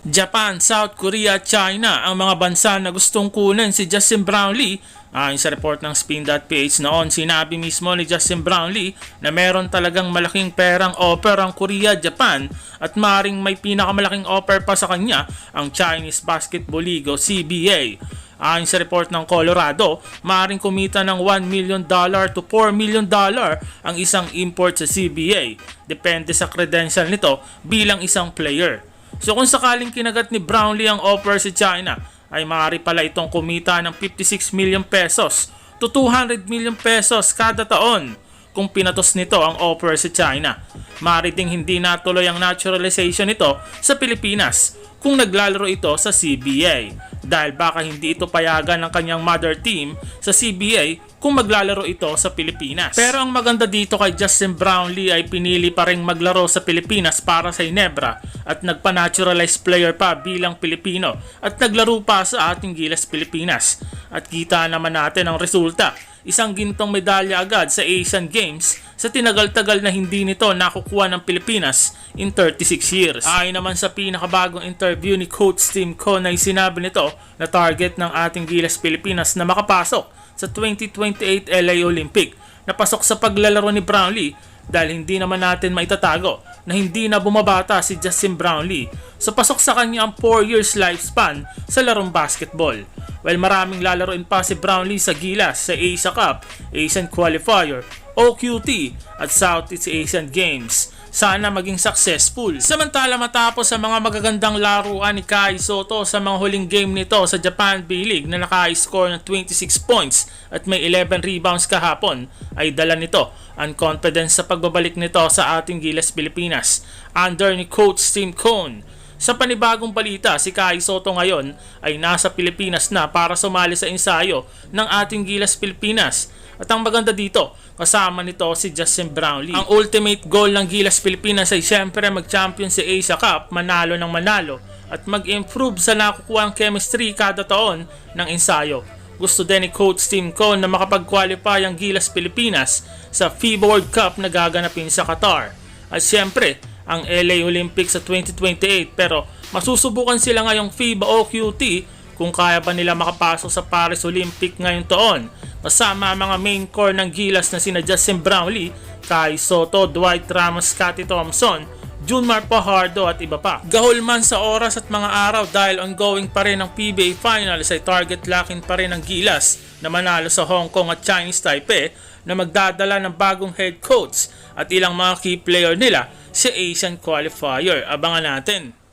Japan, South Korea at China ang mga bansa na gustong kunin si Justin Brownlee. Ayon sa report ng Spin.ph noon, sinabi mismo ni Justin Brownlee na meron talagang malaking perang offer ang Korea, Japan at maring may pinakamalaking offer pa sa kanya ang Chinese Basketball League o CBA. Ayon sa report ng Colorado, maaaring kumita ng $1 million to $4 million ang isang import sa CBA. Depende sa credential nito bilang isang player. So kung sakaling kinagat ni Brownlee ang offer sa China, ay maaari pala itong kumita ng 56 million pesos to 200 million pesos kada taon kung pinatos nito ang offer sa China. Maaari ding hindi natuloy ang naturalization nito sa Pilipinas kung naglalaro ito sa CBA dahil baka hindi ito payagan ng kanyang mother team sa CBA kung maglalaro ito sa Pilipinas. Pero ang maganda dito kay Justin Brownlee ay pinili pa rin maglaro sa Pilipinas para sa Ginebra at nagpa-naturalized player pa bilang Pilipino at naglaro pa sa ating Gilas Pilipinas. At kita naman natin ang resulta. Isang gintong medalya agad sa Asian Games sa tinagal-tagal na hindi nito nakukuha ng Pilipinas in 36 years. Ayon naman sa pinakabagong interview ni Coach Tim Cone ay sinabi nito na target ng ating Gilas Pilipinas na makapasok sa 2028 LA Olympic. Napasok sa paglalaro ni Brownlee dahil hindi naman natin maitatago na hindi na bumabata si Justin Brownlee. So pasok sa kanya ang 4 years lifespan sa larong basketball. While maraming lalaroin pa si Brownlee sa Gilas, sa Asia Cup, Asian Qualifier, OQT at Southeast Asian Games. Sana maging successful. Samantala matapos sa mga magagandang laruan ni Kai Sotto sa mga huling game nito sa Japan B-League na naka-score ng 26 points at may 11 rebounds kahapon, ay dala nito ang confidence sa pagbabalik nito sa ating Gilas Pilipinas under ni Coach Tim Cone. Sa panibagong balita, si Kai Sotto ngayon ay nasa Pilipinas na para sumali sa ensayo ng ating Gilas Pilipinas. At ang maganda dito, kasama nito si Justin Brownlee. Ang ultimate goal ng Gilas Pilipinas ay siyempre mag-champion sa Asia Cup, manalo ng manalo, at mag-improve sa nakukuha ang chemistry kada taon ng ensayo. Gusto din ni Coach Tim Cone na makapag-qualify ang Gilas Pilipinas sa FIBA World Cup na gaganapin sa Qatar. At siyempre, ang LA Olympics sa 2028, pero masusubukan sila ngayong FIBA OQT kung kaya ba nila makapasok sa Paris Olympic ngayong taon. Kasama ang mga main core ng Gilas na sina Justin Brownlee, Kai Sotto, Dwight Ramos, Scottie Thompson, Junmar Fajardo at iba pa. Gahol man sa oras at mga araw dahil ongoing pa rin ang PBA Finals ay target locking pa rin ang Gilas na manalo sa Hong Kong at Chinese Taipei na magdadala ng bagong head coach at ilang mga key player nila sa Asian Qualifier. Abangan natin.